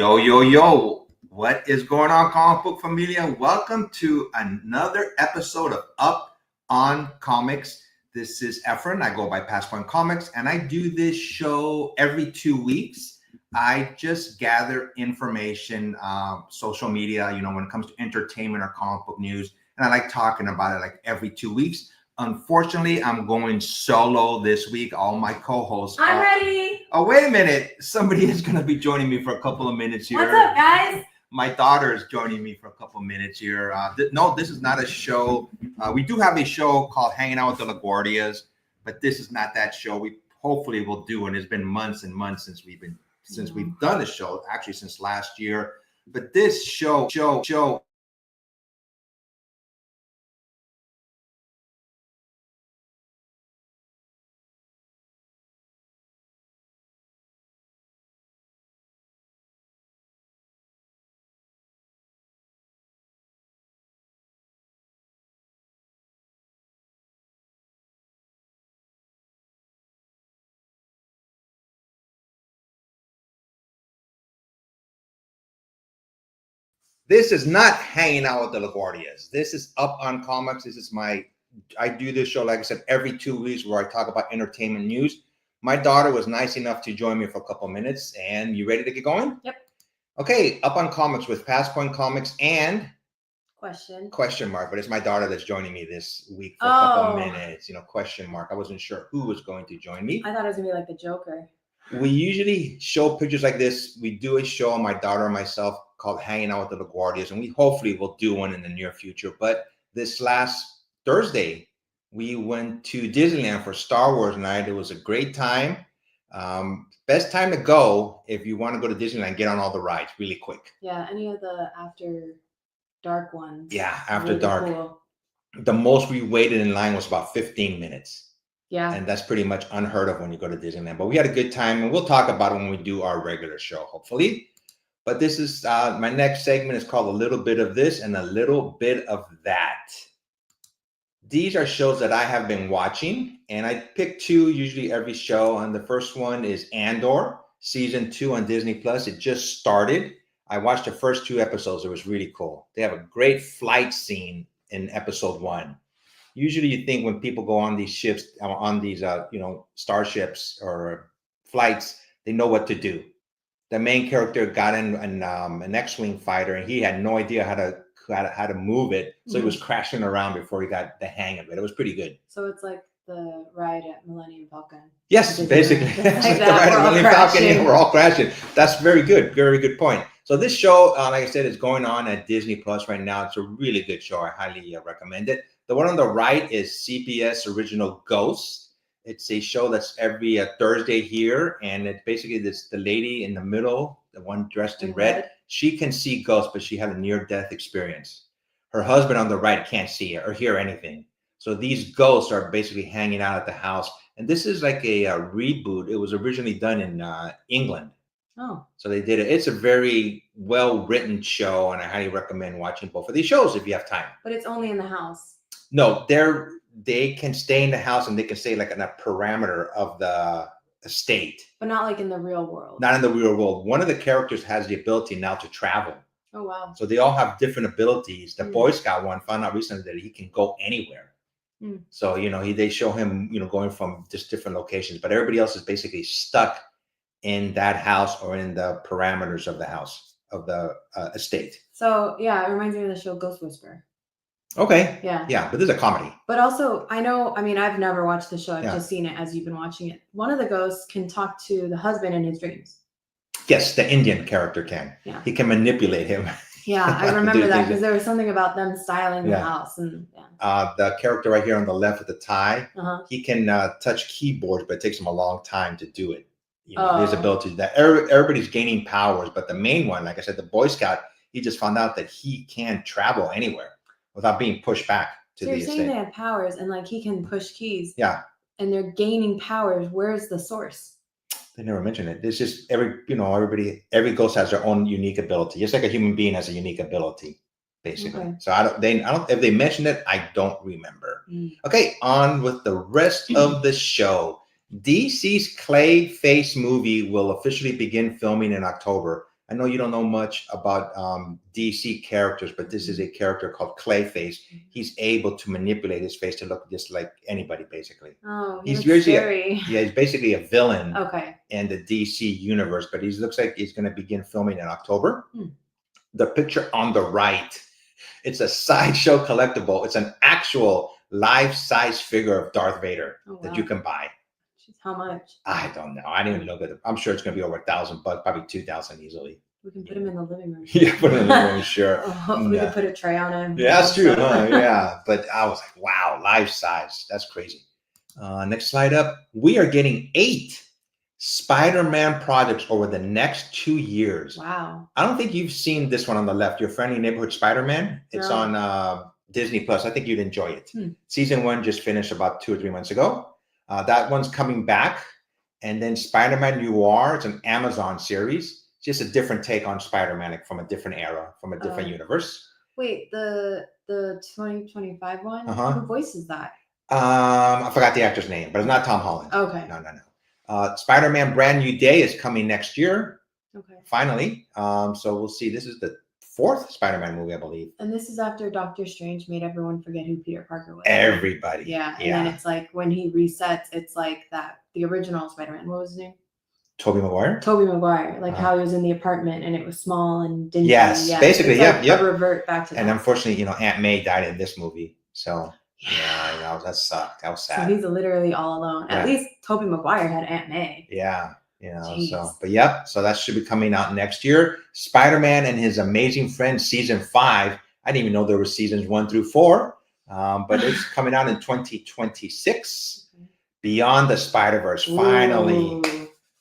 Yo, yo, yo. What is going on, comic book familia? Welcome to another episode of Up on Comics. This is Efren. I go by Passpoint Comics, and I do this show every 2 weeks. I just gather information, social media, when it comes to entertainment or comic book news, and I like talking about it like every 2 weeks. Unfortunately, I'm going solo this week. All my co-hosts. I'm ready. Oh, wait a minute. Somebody is going to be joining me for a couple of minutes here. What's up, guys? My daughter is joining me for a couple of minutes here. No, this is not a show. We do have a show called Hanging Out with the LaGuardias, but this is not that show. We hopefully will do, and it's been months and months since we've done the show, actually since last year. But this show. This is not Hanging Out with the LaGuardias. This is Up on Comics. I do this show, like I said, every 2 weeks where I talk about entertainment news. My daughter was nice enough to join me for a couple of minutes. And you ready to get going? Yep. Okay, Up on Comics with Passpoint Comics and question mark, but it's my daughter that's joining me this week for a couple of minutes. Question mark. I wasn't sure who was going to join me. I thought it was gonna be like the Joker. We usually show pictures like this. We do a show, my daughter and myself, called Hanging Out with the LaGuardias, and we hopefully will do one in the near future. But this last Thursday, we went to Disneyland for Star Wars night. It was a great time. Best time to go if you want to go to Disneyland, get on all the rides really quick. Yeah, any of the after dark ones. Yeah, after really dark. Cool. The most we waited in line was about 15 minutes. Yeah. And that's pretty much unheard of when you go to Disneyland. But we had a good time, and we'll talk about it when we do our regular show, hopefully. But this is my next segment is called A Little Bit of This and A Little Bit of That. These are shows that I have been watching, and I pick two usually every show. And the first one is Andor, season 2 on Disney Plus. It just started. I watched the first 2 episodes. It was really cool. They have a great flight scene in episode 1. Usually you think when people go on these ships, on these, starships or flights, they know what to do. The main character got in an X-Wing fighter, and he had no idea how to move it. So he was crashing around before he got the hang of it. It was pretty good. So it's like the ride at Millennium Falcon. Yes, basically. Like the ride at Millennium Falcon, yeah, we're all crashing. That's very good. Very good point. So this show, like I said, is going on at Disney Plus right now. It's a really good show. I highly recommend it. The one on the right is CBS Original Ghosts. It's a show that's every Thursday here, and it's basically the lady in the middle, the one dressed in red. She can see ghosts, but she had a near-death experience. Her husband on the right can't see or hear anything. So these ghosts are basically hanging out at the house. And this is like a reboot. It was originally done in England. Oh. So they did it. It's a very well-written show, and I highly recommend watching both of these shows if you have time. But it's only in the house. No, they can stay in the house, and they can stay like in a parameter of the estate. But not like in the real world. Not in the real world. One of the characters has the ability now to travel. Oh, wow. So they all have different abilities. The Boy Scout one found out recently that he can go anywhere. So, they show him, going from just different locations, but everybody else is basically stuck in that house or in the parameters of the house, of the estate. So, yeah, it reminds me of the show Ghost Whisperer. Okay. Yeah. Yeah, but this is a comedy. But also, I've never watched the show. I've just seen it as you've been watching it. One of the ghosts can talk to the husband in his dreams. Yes, the Indian character can. Yeah. He can manipulate him. Yeah, I remember that because there was something about them styling the house. And the character right here on the left with the tie, he can touch keyboards, but it takes him a long time to do it. His ability that everybody's gaining powers, but the main one, like I said, the Boy Scout, he just found out that he can travel anywhere without being pushed back to the estate. So you're saying they have powers, and like he can push keys. Yeah. And they're gaining powers. Where's the source? They never mention it. It's just every ghost has their own unique ability. Just like a human being has a unique ability, basically. Okay. So I don't. If they mentioned it, I don't remember. Okay, on with the rest of the show. DC's Clayface movie will officially begin filming in October. I know you don't know much about DC characters, but this is a character called Clayface. He's able to manipulate his face to look just like anybody, basically. Oh, He's looks usually he's basically a villain okay. in the DC universe, but he looks like he's going to begin filming in October. The picture on the right, it's a Sideshow collectible. It's an actual life-size figure of Darth Vader that you can buy. How much? I don't know. I didn't even look at it. I'm sure it's going to be over $1,000, probably 2,000 easily. We can put him in the living room. Yeah, put him in the living room, sure. We can put a tray on him. Yeah, that's true. Yeah, but I was like, wow, life size. That's crazy. Next slide up. We are getting 8 Spider-Man projects over the next 2 years. Wow. I don't think you've seen this one on the left. Your Friendly Neighborhood Spider-Man. It's on Disney Plus. I think you'd enjoy it. Season 1 just finished about 2 or 3 months ago. That one's coming back. And then Spider-Man Noir. It's an Amazon series. Just a different take on Spider-Man, like from a different era, from a different universe. Wait, the 2025 one? Who voices that? I forgot the actor's name, but it's not Tom Holland. Okay. No. Spider-Man Brand New Day is coming next year. Okay. Finally. So we'll see. This is the 4th Spider-Man movie, I believe. And this is after Doctor Strange made everyone forget who Peter Parker was. Everybody. Yeah. And then it's like when he resets, it's like the original Spider-Man. What was his name? Tobey Maguire. Like how he was in the apartment and it was small and dingy. Yes, basically, like revert back to that. And unfortunately, Aunt May died in this movie. So that sucked. That was sad. So he's literally all alone. At least Tobey Maguire had Aunt May. Yeah. So that should be coming out next year. Spider-Man and His Amazing Friends season 5. I didn't even know there were seasons 1 through 4. But it's coming out in 2026. Beyond the Spider-Verse, finally.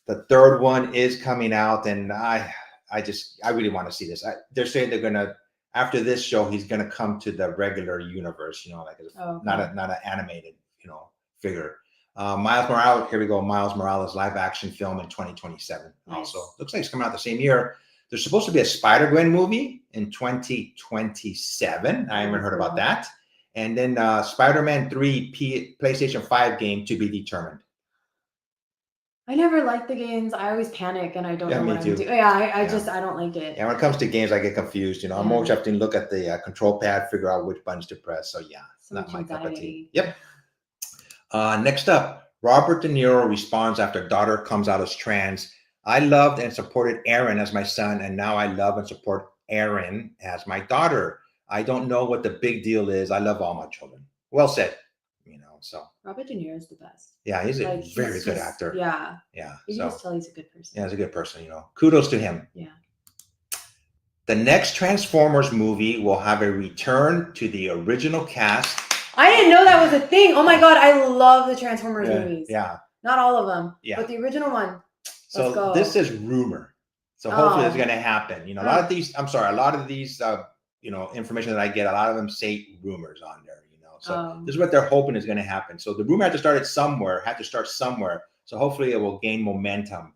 The 3rd one is coming out, and I really want to see this. They're saying they're gonna, after this show, he's gonna come to the regular universe, not an animated, figure. Miles Morales, here we go. Miles Morales live action film in 2027. Nice. Also, looks like it's coming out the same year. There's supposed to be a Spider-Gwen movie in 2027. I haven't heard about that. And then Spider-Man 3 PlayStation 5 game to be determined. I never like the games. I always panic and I don't know what I'm doing. Yeah, I don't like it. Yeah, when it comes to games, I get confused. I'm always having to look at the control pad, figure out which buttons to press. So it's not my cup of tea. Yep. Next up, Robert De Niro responds after daughter comes out as trans. I loved and supported Aaron as my son, and now I love and support Aaron as my daughter. I don't know what the big deal is. I love all my children. Well said. So Robert De Niro is the best. Yeah, he's a very good actor. Yeah. You can just tell he's a good person. Yeah, he's a good person. Kudos to him. Yeah. The next Transformers movie will have a return to the original cast. I didn't know that was a thing. Oh my god, I love the Transformers movies. Yeah. Not all of them. Yeah. But the original one. So this is rumor. So hopefully it's going to happen. A lot of these. A lot of these. Information that I get. A lot of them say rumors on there. So this is what they're hoping is going to happen. So the rumor had to start somewhere. So hopefully it will gain momentum.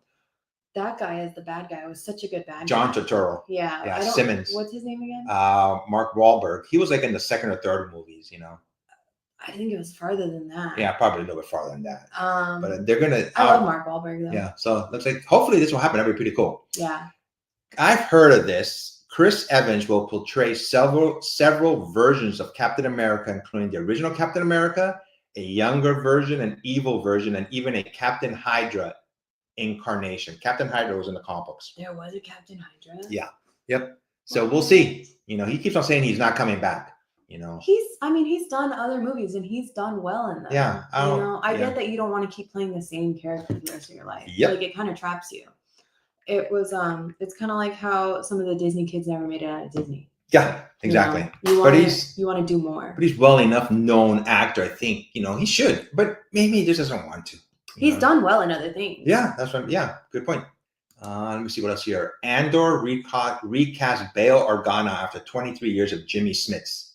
That guy is the bad guy. It was such a good bad guy. John Turturro. Yeah. Simmons. What's his name again? Mark Wahlberg. He was like in the 2nd or 3rd movies, I think it was farther than that. Yeah, probably a little bit farther than that. But they're going to. I love Mark Wahlberg though. Yeah. So it looks like hopefully this will happen. That'd be pretty cool. Yeah. I've heard of this. Chris Evans will portray several versions of Captain America, including the original Captain America, a younger version, an evil version, and even a Captain Hydra incarnation. Captain Hydra was in the comic books. There was a Captain Hydra? Yeah. Yep. So we'll see. He keeps on saying he's not coming back. He's done other movies and he's done well in them. Yeah. I get that you don't want to keep playing the same character for the rest of your life. Yep. Like it kind of traps you. It was it's kind of like how some of the Disney kids never made it out of Disney. Yeah, exactly. You want to do more. But he's well enough known actor. I think he should, but maybe he just doesn't want to. He's done well in other things. Yeah, that's right. Yeah, good point. Let me see what else here. Andor recast Bail Organa after 23 years of Jimmy Smits.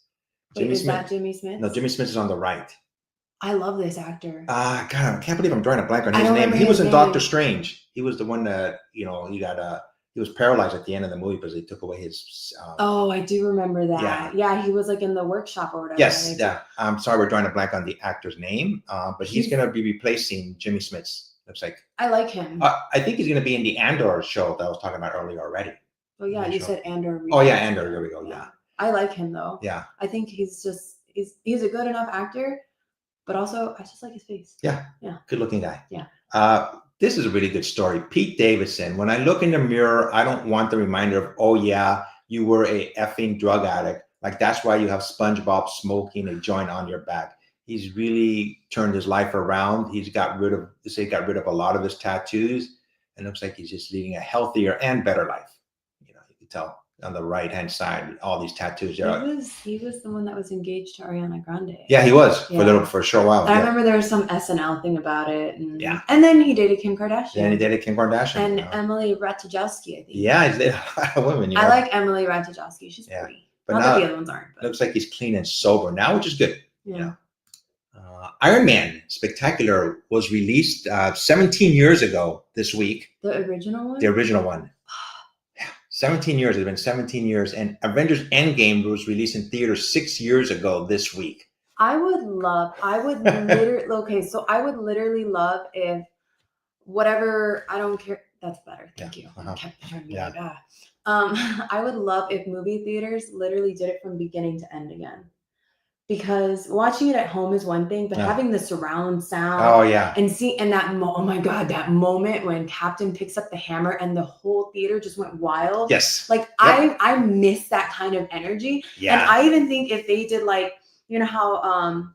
That Jimmy Smits? No, Jimmy Smits is on the right. I love this actor. God, I can't believe I'm drawing a blank on his name. He was in Doctor Strange. He was the one that, he was paralyzed at the end of the movie because they took away his. I do remember that. Yeah, he was like in the workship or whatever. Yes, yeah. I'm sorry, we're drawing a blank on the actor's name, but he's going to be replacing Jimmy Smits. Looks like. I like him. I think he's going to be in the Andor show that I was talking about earlier already. Oh yeah, you said Andor. Oh yeah, Andor. There we go. Yeah. I like him though. Yeah. I think he's a good enough actor, but also I just like his face. Yeah. Yeah. Good looking guy. Yeah. This is a really good story. Pete Davidson. When I look in the mirror, I don't want the reminder of, oh yeah, you were a effing drug addict. Like that's why you have SpongeBob smoking a joint on your back. He's really turned his life around. He's got rid of a lot of his tattoos, and looks like he's just leading a healthier and better life. You know, you can tell on the right hand side, all these tattoos. He was the one that was engaged to Ariana Grande. Yeah, he was for a short while. I remember there was some SNL thing about it. And, yeah. And then he dated Kim Kardashian. And Emily Ratajkowski, I think. Yeah, he's dated a lot of women. I like Emily Ratajkowski. She's pretty. But not now, that the other ones aren't. But. Looks like he's clean and sober now, which is good. Yeah. You know? Iron Man Spectacular was released 17 years ago this week. The original one? The original one. 17 years. It's been 17 years. And Avengers Endgame was released in theaters 6 years ago this week. I would literally love if whatever, I don't care. That's better. Thank you. Uh-huh. I would love if movie theaters literally did it from beginning to end again. Because watching it at home is one thing, but having the surround sound, and that oh my god, that moment when Captain picks up the hammer and the whole theater just went wild. Yes, like I miss that kind of energy. Yeah, and I even think if they did like, you know how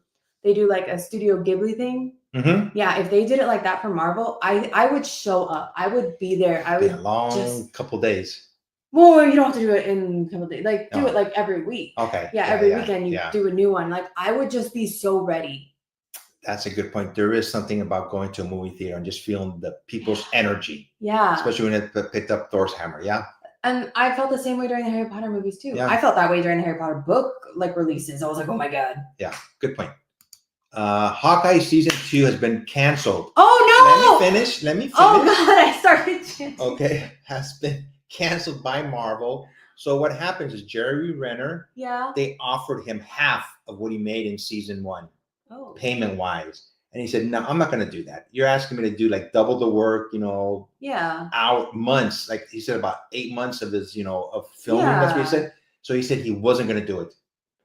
they do like a Studio Ghibli thing. Mm-hmm. Yeah, if they did it like that for Marvel, I would show up. I would be there. I would a long couple days. Well, you don't have to do it in a couple days. Like do it like every week. Okay. Yeah, every weekend you do a new one. Like I would just be so ready. That's a good point. There is something about going to a movie theater and just feeling the people's energy. Yeah. Especially when it picked up Thor's hammer. Yeah. And I felt the same way during the Harry Potter movies too. Yeah. I felt that way during the Harry Potter book like releases. I was like, oh my god. Yeah. Good point. Hawkeye season 2 has been canceled. Oh no! Let me finish. Oh god, I started chanting. Okay. Has been canceled by Marvel. So what happens is Jeremy Renner, they offered him half of what he made in season 1, payment wise. And he said, no, I'm not going to do that. You're asking me to do like double the work, out months. Like he said, about 8 months of his, of filming. That's what he said. So he said he wasn't going to do it.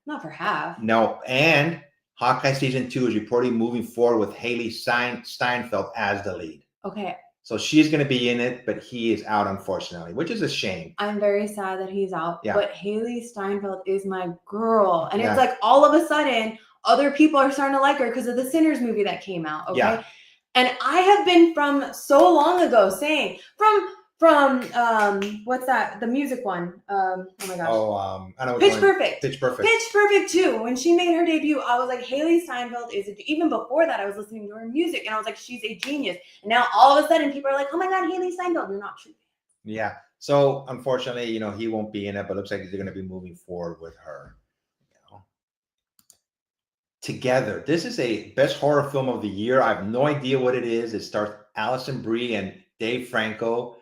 Not for half. No. And Hawkeye season 2 is reportedly moving forward with Haley Steinfeld as the lead. Okay. So she's going to be in it, but he is out, unfortunately, which is a shame. I'm very sad that he's out. Yeah. But Haley Steinfeld is my girl. And it's like all of a sudden, other people are starting to like her because of the Sinners movie that came out. Okay. Yeah. And I have been from so long ago saying, from what's that? The music one. Oh my gosh. I know. Pitch Perfect. Pitch Perfect. Pitch Perfect 2. When she made her debut, I was like, Haley Steinfeld is even before that, I was listening to her music and I was like, she's a genius. And now all of a sudden people are like, oh my God, Haley Steinfeld, you're not true. Yeah. So unfortunately, he won't be in it, but it looks like they're going to be moving forward with her. Together. This is a best horror film of the year. I have no idea what it is. It stars Alison Brie and Dave Franco.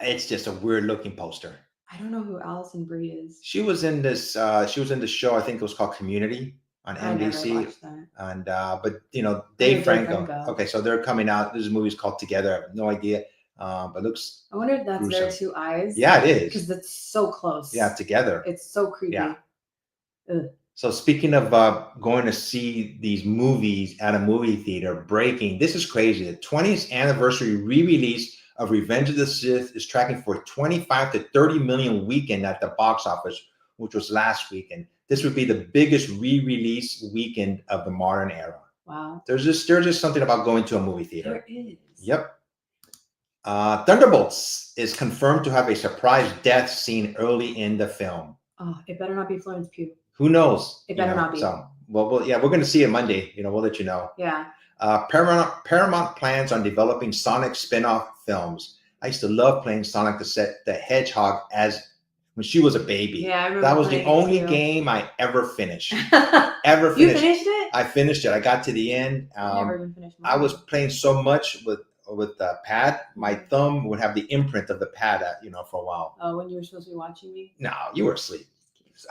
It's just a weird looking poster. I don't know who Alison Brie is. She was in this. She was in the show. I think it was called Community on NBC. Never watched that. And but Dave Franco. Okay, so they're coming out. This movie's called Together. I have no idea. But looks. I wonder if that's gruesome. their two eyes. Yeah, it is. Because it's so close. Yeah, together. It's so creepy. Yeah. Ugh. So speaking of going to see these movies at a movie theater, breaking. This is crazy. The 20th anniversary re-release of Revenge of the Sith is tracking for 25 to 30 million weekend at the box office, which was last weekend. This would be the biggest re-release weekend of the modern era. Wow. There's just something about going to a movie theater. There is. Yep. Thunderbolts is confirmed to have a surprise death scene early in the film. Oh, it better not be Florence Pugh. Who knows? It better not be. So, well, we're going to see it Monday. We'll let you know. Yeah. Paramount plans on developing Sonic spin-off films. I used to love playing Sonic the Hedgehog when she was a baby. Yeah, I remember that was the only too. Game I ever finished. You finished it? I finished it. I got to the end. Never even finished mine. I was playing so much with the pad. My thumb would have the imprint of the pad, for a while. Oh, when you were supposed to be watching me? No, you were asleep. So,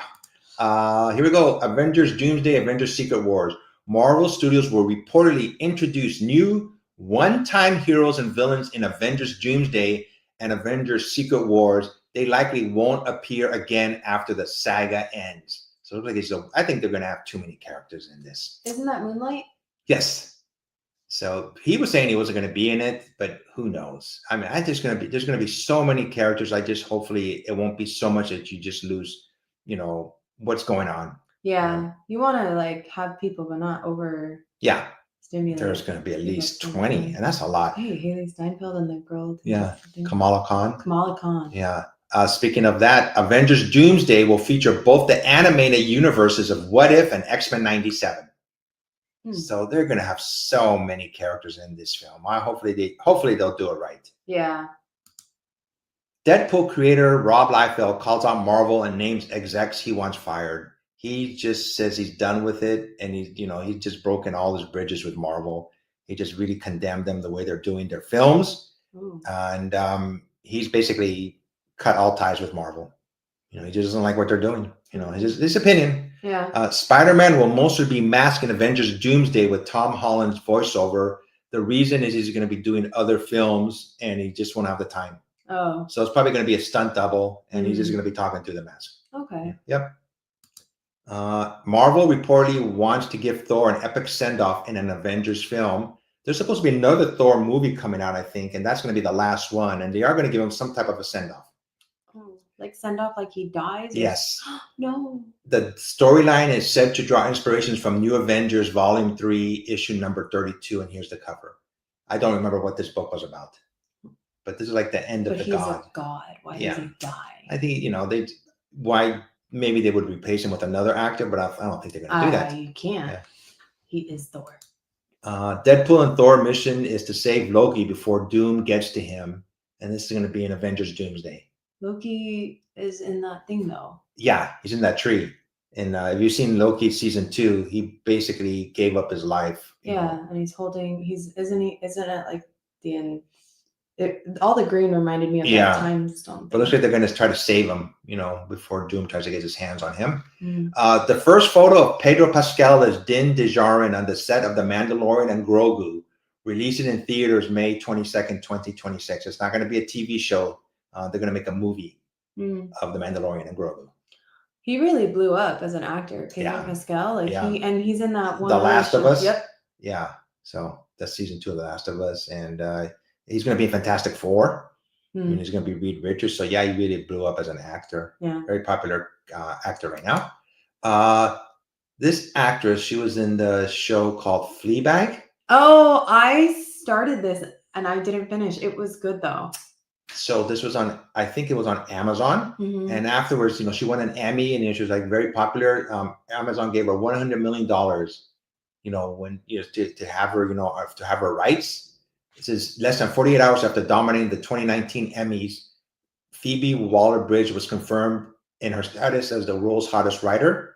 here we go. Avengers Doomsday, Avengers Secret Wars. Marvel Studios will reportedly introduce new one-time heroes and villains in Avengers Doomsday and Avengers Secret Wars they likely won't appear again after the saga ends. So it looks like I think they're going to have too many characters in this. Isn't that Moonlight? Yes. So he was saying he wasn't going to be in it, but who knows? I mean, there's going to be so many characters. Hopefully it won't be so much that you just lose, what's going on. Yeah. You want to like have people, but not over. Yeah. Stimulate. There's going to be at least 20, and that's a lot. Hey, Haley Steinfeld and the girl. Yeah. Kamala Khan. Kamala Khan. Yeah. Speaking of that, Avengers Doomsday will feature both the animated universes of What If and X-Men 97. So they're going to have so many characters in this film. Hopefully they'll do it right. Yeah. Deadpool creator Rob Liefeld calls out Marvel and names execs he wants fired. He just says he's done with it, and he's just broken all his bridges with Marvel. He just really condemned them the way they're doing their films, and he's basically cut all ties with Marvel. He just doesn't like what they're doing. His opinion. Yeah. Spider-Man will mostly be masked in Avengers Doomsday with Tom Holland's voiceover. The reason is he's going to be doing other films, and he just won't have the time. Oh. So it's probably going to be a stunt double, and he's just going to be talking through the mask. Okay. Yep. Marvel reportedly wants to give Thor an epic send-off in an Avengers film. There's supposed to be another Thor movie coming out, I think, and that's going to be the last one, and they are going to give him some type of a send-off. Like send off like he dies? Yes. No. The storyline is said to draw inspirations from New Avengers Volume 3, issue number 32, and here's the cover. I don't remember what this book was about, but this is like the end of the god. He's a god. Why does he die? I think, maybe they would replace him with another actor, but I don't think they're going to do that. You can't. Yeah. He is Thor. Deadpool and Thor mission is to save Loki before Doom gets to him, and this is going to be in Avengers Doomsday. Loki is in that thing though. Yeah, he's in that tree. And if you've seen Loki season 2, he basically gave up his life. And he's holding. Isn't it like the end? All the green reminded me of that time stone. But it looks like they're going to try to save him, before Doom tries to get his hands on him. The first photo of Pedro Pascal as Din Djarin on the set of The Mandalorian and Grogu, releasing in theaters May 22nd, 2026. It's not going to be a TV show. They're going to make a movie of The Mandalorian and Grogu. He really blew up as an actor, Pedro Pascal. He's in that one. The Last of Us. Yep. Yeah. So that's season 2 of The Last of Us, and he's going to be in Fantastic Four. And he's going to be Reed Richards. So he really blew up as an actor. Yeah. Very popular actor right now. This actress, she was in the show called Fleabag. Oh, I started this and I didn't finish. It was good though. So this was I think it was on Amazon, and afterwards, she won an Emmy, and she was like very popular. Amazon gave her $100 million, to have her, to have her rights. It says less than 48 hours after dominating the 2019 Emmys, Phoebe Waller-Bridge was confirmed in her status as the world's hottest writer.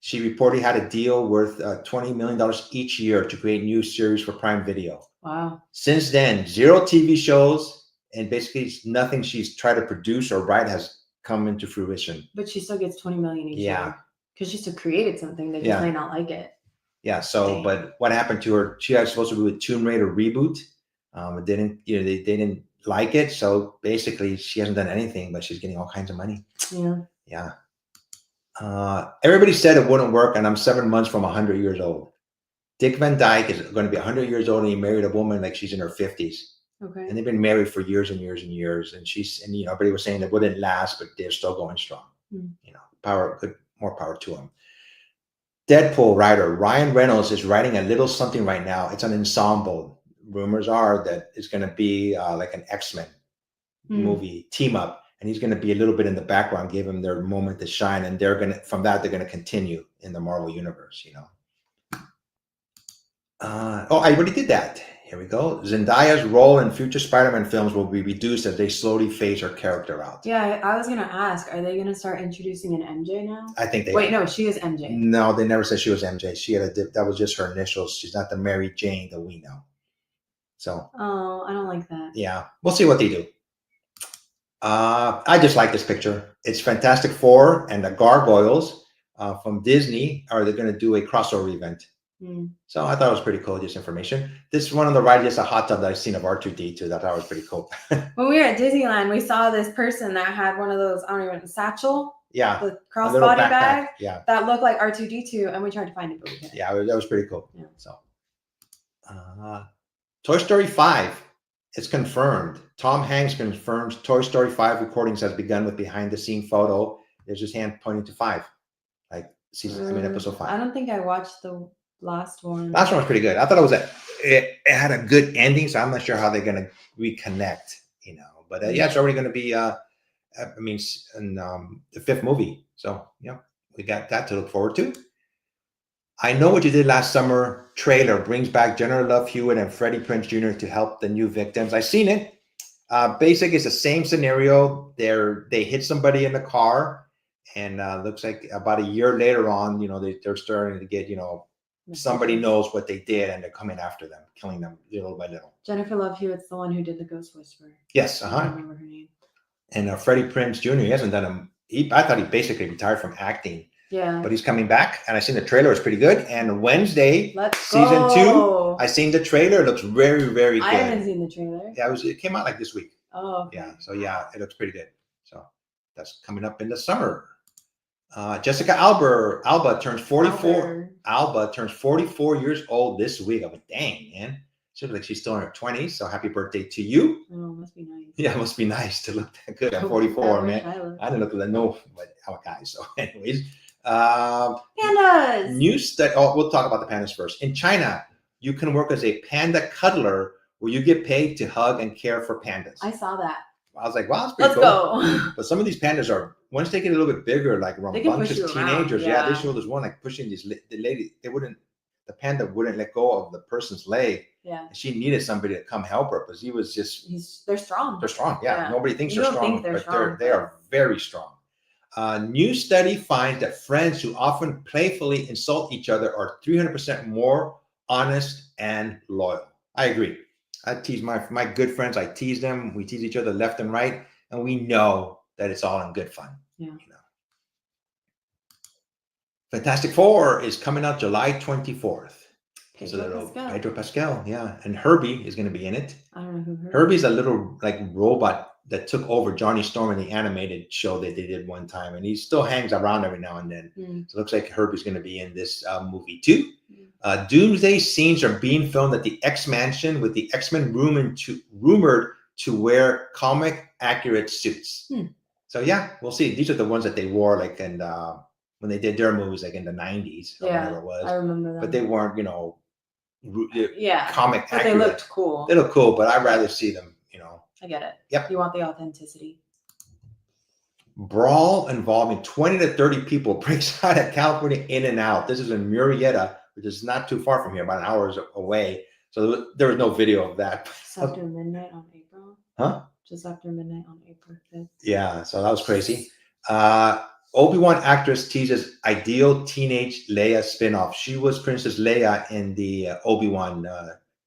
She reportedly had a deal worth $20 million each year to create new series for Prime Video. Wow. Since then, 0 TV shows. And basically, nothing she's tried to produce or write has come into fruition. But she still gets $20 million each year. Because she still created something. They just might not like it. Yeah. So, but what happened to her? She was supposed to be with Tomb Raider reboot. It didn't. They didn't like it. So basically, she hasn't done anything, but she's getting all kinds of money. Yeah. Yeah. Everybody said it wouldn't work, and I'm 7 months from 100 years old. Dick Van Dyke is going to be 100 years old, and he married a woman like she's in her 50s. Okay. And they've been married for years and years and years. And everybody was saying it wouldn't last, but they're still going strong. More power to them. Deadpool writer Ryan Reynolds is writing a little something right now. It's an ensemble. Rumors are that it's going to be like an X-Men movie team up. And he's going to be a little bit in the background, give them their moment to shine. And they're going to continue in the Marvel universe, I already did that. Here we go. Zendaya's role in future Spider-Man films will be reduced as they slowly phase her character out. Yeah, I was going to ask, are they going to start introducing an MJ now? I think they... Wait, no, she is MJ. No, they never said she was MJ. She had that was just her initials. She's not the Mary Jane that we know. So... Oh, I don't like that. Yeah, we'll see what they do. I just like this picture. It's Fantastic Four and the Gargoyles from Disney. They're going to do a crossover event. So I thought it was pretty cool, just information. This is one of the rides, just a hot tub that I've seen of R2-D2 that I thought was pretty cool. When we were at Disneyland, we saw this person that had one of those, I don't even, satchel. Yeah. The crossbody bag. Yeah. That looked like R2-D2, and we tried to find it, but we couldn't. Yeah, that was pretty cool. Yeah. So, Toy Story 5 is confirmed. Tom Hanks confirms Toy Story 5 recordings has begun with behind-the-scene photo. There's his hand pointing to 5, like episode 5. I don't think I watched the last one. Last one was pretty good. I thought it had a good ending, so I'm not sure how they're gonna reconnect, But it's already gonna be the 5th movie. So we got that to look forward to. I Know What You Did Last Summer trailer brings back General Love Hewitt and Freddie Prinze Jr. to help the new victims. I've seen it. Basically, it's the same scenario. They hit somebody in the car, and looks like about a year later on, they're starting to get, somebody knows what they did, and they're coming after them, killing them little by little. Jennifer Love Hewitt's the one who did the Ghost Whisperer. Yes, I don't remember her name. And Freddie Prinze Jr. He hasn't done I thought he basically retired from acting. Yeah. But he's coming back, and I seen the trailer. It's pretty good. And Wednesday, season 2, I seen the trailer. It looks very, very good. I haven't seen the trailer. Yeah, it came out like this week. Oh, okay. Yeah. So it looks pretty good. So that's coming up in the summer. Jessica Alba turns 44. Alba turns 44 years old this week. I'm like, dang, man. She looks like she's still in her 20s. So happy birthday to you. Oh, must be nice. Yeah, it must be nice to look that good at 44, man. I didn't look like but I'm a guy. So, anyways, pandas. New study. Oh, we'll talk about the pandas first. In China, you can work as a panda cuddler, where you get paid to hug and care for pandas. I saw that. I was like, wow, that's pretty cool. Let's go. But some of these pandas are, once they get a little bit bigger, like rambunctious teenagers. Yeah, they showed this one like pushing the lady. The panda wouldn't let go of the person's leg. Yeah. And she needed somebody to come help her, because he was just. They're strong. They're strong. Yeah. Nobody thinks they're strong, but strong. They are very strong. New study finds that friends who often playfully insult each other are 300% more honest and loyal. I agree. I tease my good friends. I tease them. We tease each other left and right, and we know that it's all in good fun. Yeah. Fantastic Four is coming out July 24th. Pedro Pascal, yeah, and Herbie is going to be in it. I don't know who Herbie's a little robot that took over Johnny Storm in the animated show that they did one time, and he still hangs around every now and then. So it looks like Herbie's going to be in this movie too. Doomsday scenes are being filmed at the X Mansion, with the X-Men rumored to wear comic accurate suits. So yeah, we'll see. These are the ones that they wore when they did their movies, like in the 90s or whatever it was. I remember that. But they weren't, comic but accurate. They looked cool. They look cool, but I'd rather see them, I get it. Yep. You want the authenticity. Brawl involving 20 to 30 people breaks out at California In-N-Out. This is in Murrieta, which is not too far from here, about an hour away. So there was no video of that. Just after midnight on April. Huh? Just after midnight on April 5th. Yeah, so that was crazy. Obi-Wan actress teases ideal teenage Leia spinoff. She was Princess Leia in the Obi-Wan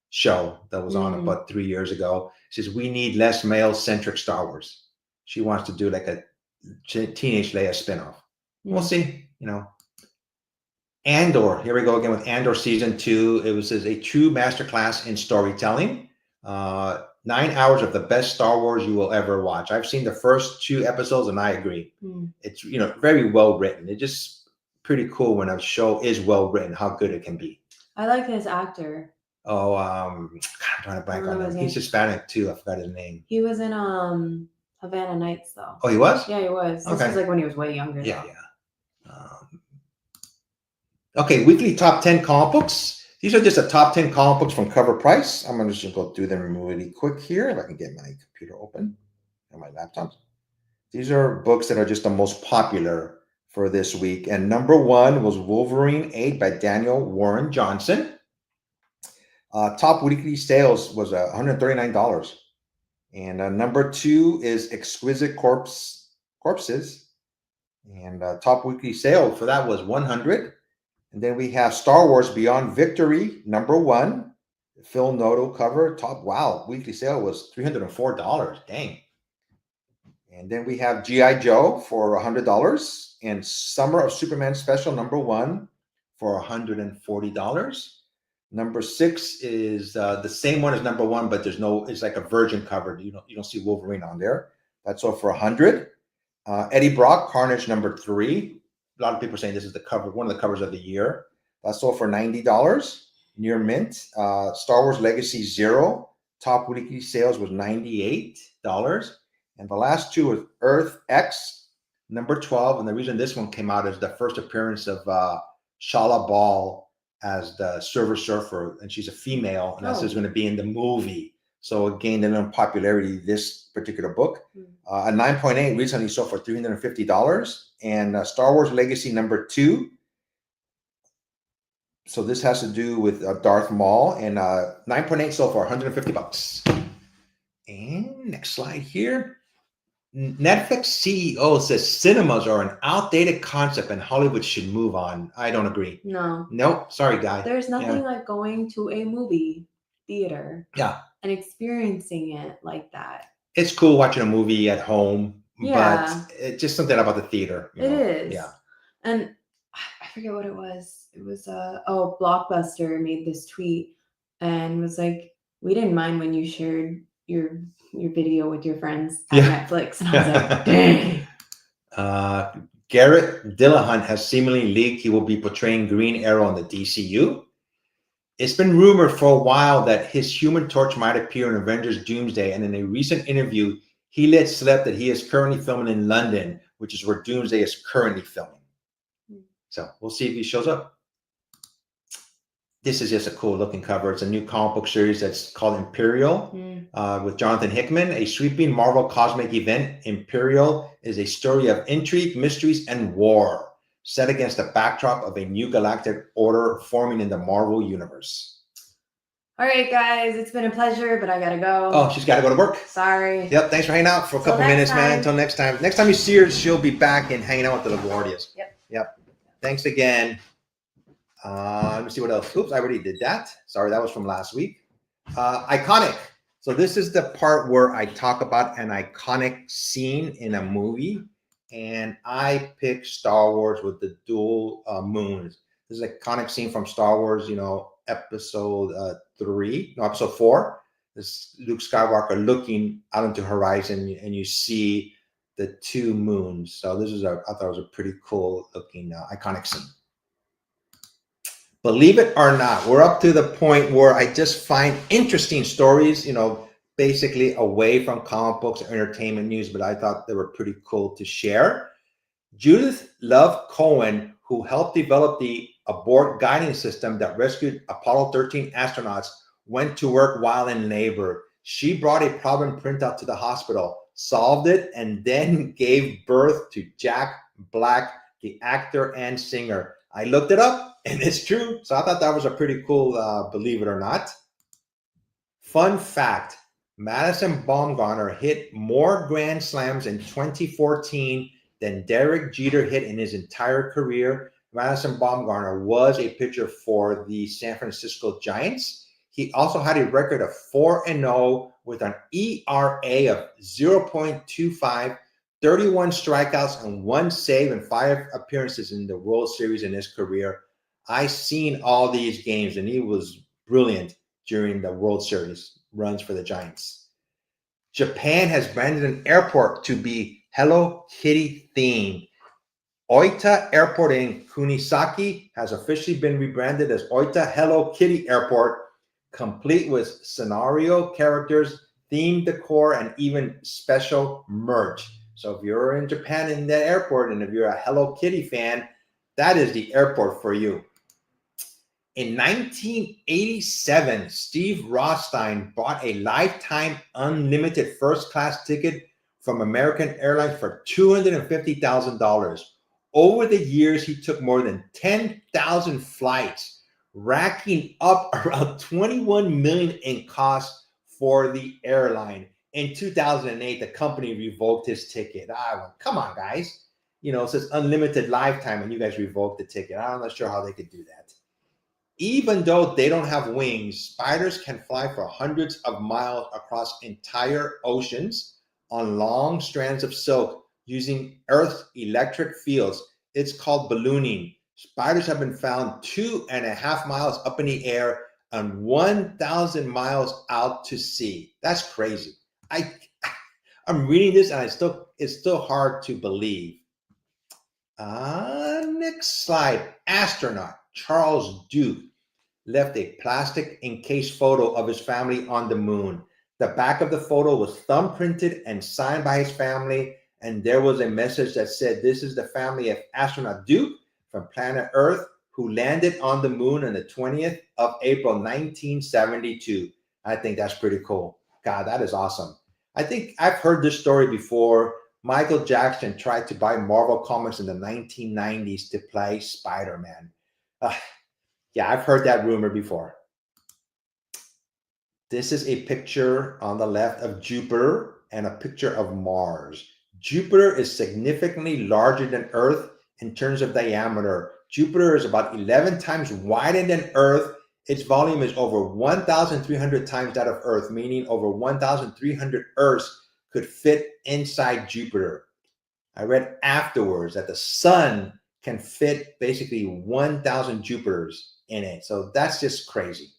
show that was on about 3 years ago. She says, we need less male-centric Star Wars. She wants to do like a teenage Leia spinoff. We'll see, Andor, here we go again with Andor season 2. It was a true masterclass in storytelling. 9 hours of the best Star Wars you will ever watch. I've seen the first 2 episodes, and I agree. It's very well written. It's just pretty cool when a show is well written, how good it can be. I like this actor. Oh, I'm trying to blank on him. He's Hispanic too. I forgot his name. He was in Havana Nights, though. Oh, he was? Yeah, he was. This was like when he was way younger. Yeah. Okay, weekly top 10 comic books. These are just the top 10 comic books from Cover Price. I'm going to just go through them really quick here. If I can get my computer open and my laptop. These are books that are just the most popular for this week. And number 1 was Wolverine 8 by Daniel Warren Johnson. Top weekly sales was $139. And number 2 is Exquisite Corpses. And top weekly sale for that was $100. And then we have Star Wars Beyond Victory, number 1. Phil Noto cover. Weekly sale was $304. Dang. And then we have G.I. Joe for $100. And Summer of Superman Special, number 1 for $140. Number 6 is the same one as number 1, but it's like a virgin cover. You don't see Wolverine on there. That's all for $100. Eddie Brock, Carnage number 3. A lot of people are saying this is one of the covers of the year. That's all for $90. Near mint. Star Wars Legacy 0. Top weekly sales was $98. And the last 2 was Earth X number 12. And the reason this one came out is the first appearance of Shala Ball as the Silver Surfer, and she's a female, and that's going to be in the movie. So it gained an popularity, this particular book. A 9.8 recently sold for $350. And Star Wars Legacy number 2. So this has to do with Darth Maul, and 9.8 sold for $150. And next slide here. Netflix CEO says cinemas are an outdated concept and Hollywood should move on. I don't agree. No. Nope. Sorry, guy. There's nothing like going to a movie theater. Yeah. And experiencing it like that. It's cool watching a movie at home. Yeah. But it's just something about the theater. It is. Yeah. And I forget what it was. It was Blockbuster made this tweet and was like, we didn't mind when you shared your video with your friends at Netflix. And I was like, dang. Garrett Dillahunt has seemingly leaked he will be portraying Green Arrow in the DCU. It's been rumored for a while that his Human Torch might appear in Avengers Doomsday, and in a recent interview, he let slip that he is currently filming in London, which is where Doomsday is currently filming. So we'll see if he shows up. This is just a cool looking cover. It's a new comic book series that's called Imperial with Jonathan Hickman, a sweeping Marvel cosmic event. Imperial is a story of intrigue, mysteries, and war set against the backdrop of a new galactic order forming in the Marvel universe. All right, guys, it's been a pleasure, but I gotta go. Oh, she's got to go to work. Sorry. Yep, thanks for hanging out for a couple minutes, man. Until next time. Next time you see her, she'll be back and hanging out with the LaGuardias. Yep. Thanks again. Let me see what else. Oops, I already did that. Sorry, that was from last week. Iconic. So this is the part where I talk about an iconic scene in a movie, and I picked Star Wars with the dual moons. This is an iconic scene from Star Wars, episode 4. This Luke Skywalker looking out into horizon, and you see the 2 moons. So this is I thought it was a pretty cool looking iconic scene. Believe it or not, we're up to the point where I just find interesting stories, basically away from comic books or entertainment news, but I thought they were pretty cool to share. Judith Love Cohen, who helped develop the abort guiding system that rescued Apollo 13 astronauts, went to work while in labor. She brought a problem printout to the hospital, solved it, and then gave birth to Jack Black, the actor and singer. I looked it up, and it's true. So I thought that was a pretty cool, believe it or not. Fun fact, Madison Bumgarner hit more Grand Slams in 2014 than Derek Jeter hit in his entire career. Madison Bumgarner was a pitcher for the San Francisco Giants. He also had a record of 4-0 with an ERA of 0.25, 31 strikeouts and 1 save and 5 appearances in the World Series in his career. I seen all these games, and he was brilliant during the World Series runs for the Giants. Japan has branded an airport to be Hello Kitty themed. Oita Airport in Kunisaki has officially been rebranded as Oita Hello Kitty Airport, complete with scenario characters, themed decor, and even special merch. So if you're in Japan in that airport, and if you're a Hello Kitty fan, that is the airport for you. In 1987, Steve Rothstein bought a lifetime unlimited first-class ticket from American Airlines for $250,000. Over the years, he took more than 10,000 flights, racking up around $21 million in costs for the airline. In 2008, the company revoked his ticket. Come on, guys. It says unlimited lifetime, and you guys revoked the ticket. I'm not sure how they could do that. Even though they don't have wings, spiders can fly for hundreds of miles across entire oceans on long strands of silk using Earth's electric fields. It's called ballooning. Spiders have been found 2.5 miles up in the air and 1,000 miles out to sea. That's crazy. I'm reading this and it's still hard to believe. Next slide. Astronaut Charles Duke left a plastic encased photo of his family on the moon. The back of the photo was thumbprinted and signed by his family, and there was a message that said, "This is the family of astronaut Duke from planet Earth, who landed on the moon on the 20th of April, 1972. I think that's pretty cool. God, that is awesome. I think I've heard this story before. Michael Jackson tried to buy Marvel Comics in the 1990s to play Spider-Man. Yeah, I've heard that rumor before. This is a picture on the left of Jupiter and a picture of Mars. Jupiter is significantly larger than Earth in terms of diameter. Jupiter is about 11 times wider than Earth. Its volume is over 1,300 times that of Earth, meaning over 1,300 Earths could fit inside Jupiter. I read afterwards that the sun can fit basically 1,000 Jupiters in it. So that's just crazy.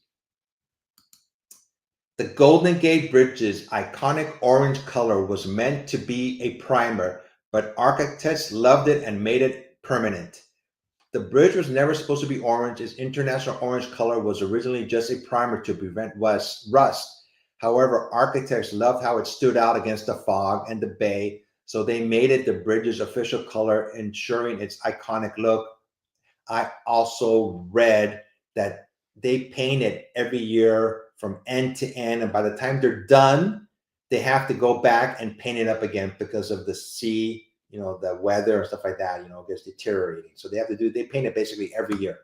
The Golden Gate Bridge's iconic orange color was meant to be a primer, but architects loved it and made it permanent. The bridge was never supposed to be orange. Its international orange color was originally just a primer to prevent rust. However, architects loved how it stood out against the fog and the bay, so they made it the bridge's official color, ensuring its iconic look. I also read that they paint it every year from end to end, and by the time they're done, they have to go back and paint it up again because of the sea, the weather and stuff like that, it gets deteriorating. So they paint it basically every year.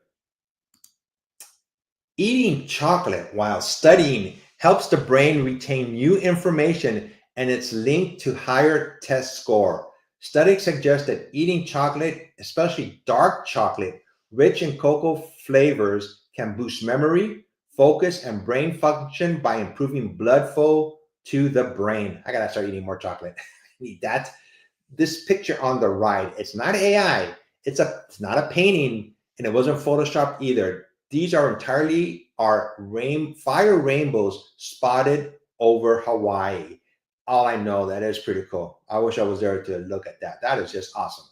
Eating chocolate while studying helps the brain retain new information, and it's linked to higher test score. Studies suggest that eating chocolate, especially dark chocolate, rich in cocoa flavors, can boost memory, focus, and brain function by improving blood flow to the brain. I gotta start eating more chocolate. I need that. This picture on the right, it's not AI. It's not a painting, and it wasn't Photoshopped either. These are entirely fire rainbows spotted over Hawaii. All I know, that is pretty cool. I wish I was there to look at that. That is just awesome.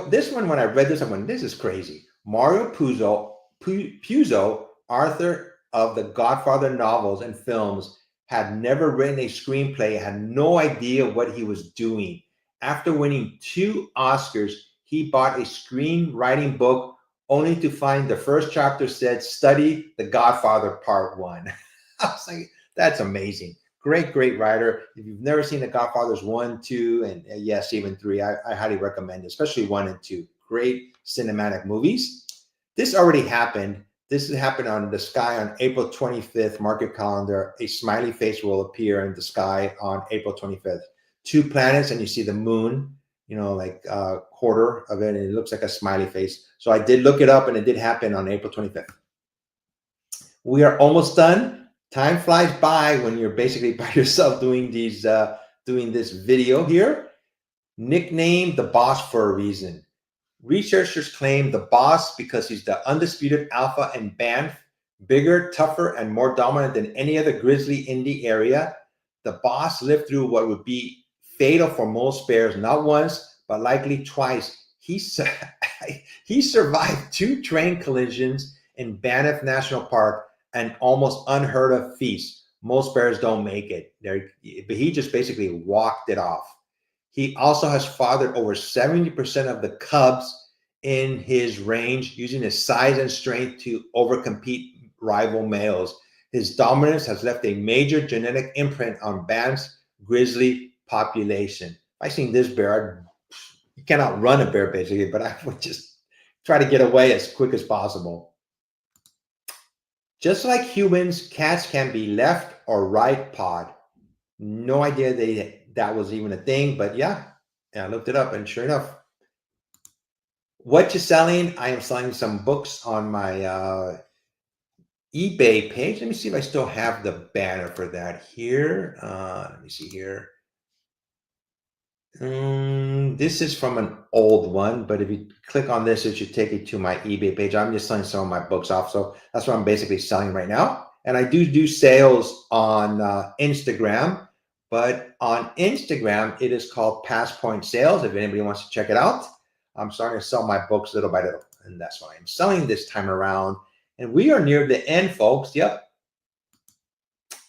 This one, when I read this, I went, this is crazy. Mario Puzo, author of the Godfather novels and films, had never written a screenplay, had no idea what he was doing. After winning 2 Oscars, he bought a screenwriting book only to find the first chapter said, "Study The Godfather Part 1." I was like, that's amazing. Great writer. If you've never seen The Godfathers 1, 2, and yes, even 3, I highly recommend it, especially 1 and 2. Great cinematic movies. This already happened. This happened on the sky on April 25th. Mark your calendar. A smiley face will appear in the sky on April 25th. 2 planets, and you see the moon, like a quarter of it, and it looks like a smiley face. So I did look it up, and it did happen on April 25th. We are almost done. Time flies by when you're basically by yourself doing this video here. Nicknamed the boss for a reason. Researchers claim the boss because he's the undisputed alpha in Banff, bigger, tougher, and more dominant than any other grizzly in the area. The boss lived through what would be fatal for most bears, not once, but likely twice. He survived 2 train collisions in Banff National Park, an almost unheard of feat. Most bears don't make it, but he just basically walked it off. He also has fathered over 70% of the cubs in his range, using his size and strength to overcompete rival males. His dominance has left a major genetic imprint on Banff's grizzly population. If I seen this bear, you cannot run a bear basically, but I would just try to get away as quick as possible. Just like humans, cats can be left or right pawed. No idea that was even a thing, but yeah, I looked it up, and sure enough. What you selling? I am selling some books on my eBay page. Let me see if I still have the banner for that here. Let me see here. This is from an old one, but if you click on this, it should take you to my eBay page. I'm just selling some of my books off, so that's what I'm basically selling right now. And I do sales on Instagram, but on Instagram, it is called Past Point Sales. If anybody wants to check it out, I'm starting to sell my books little by little, and that's what I'm selling this time around. And we are near the end, folks. Yep.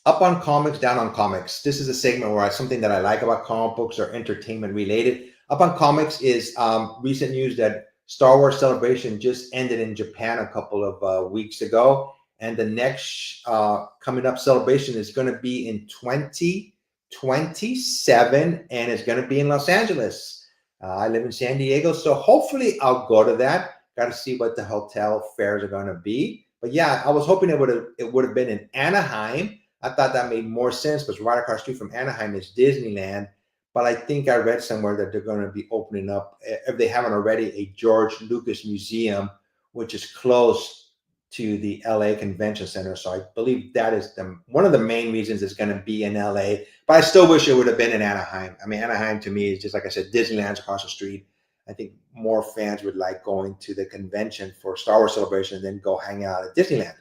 Up on comics, down on comics. This is a segment where something that I like about comic books are entertainment related. Up on comics is recent news that Star Wars Celebration just ended in Japan a couple of weeks ago. And the next coming up celebration is going to be in 2027, and it's going to be in Los Angeles. I live in San Diego, so hopefully I'll go to that. Got to see what the hotel fares are going to be. But yeah, I was hoping it would have been in Anaheim. I thought that made more sense because right across the street from Anaheim is Disneyland. But I think I read somewhere that they're going to be opening up, if they haven't already, a George Lucas Museum, which is close to the LA Convention Center. So I believe that is one of the main reasons it's going to be in LA. But I still wish it would have been in Anaheim. I mean, Anaheim to me is just, like I said, Disneyland's across the street. I think more fans would like going to the convention for Star Wars Celebration and then go hang out at Disneyland.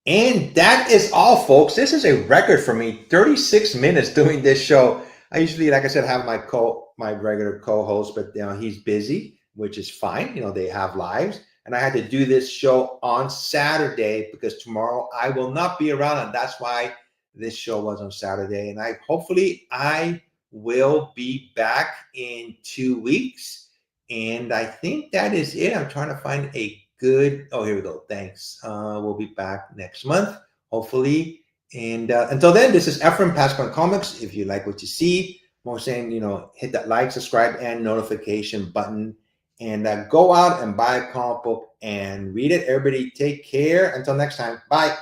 And that is all, folks. This is a record for me. 36 minutes doing this show. I usually, like I said, have my regular co-host, but he's busy, which is fine. They have lives. And I had to do this show on Saturday because tomorrow I will not be around. And that's why this show was on Saturday. And hopefully I will be back in 2 weeks. And I think that is it. I'm trying to find a good. Oh, here we go. Thanks. We'll be back next month, hopefully. And until then, this is Efren, Past Point Comics. If you like what you see, more saying, hit that like, subscribe, and notification button. And go out and buy a comic book and read it. Everybody take care. Until next time. Bye.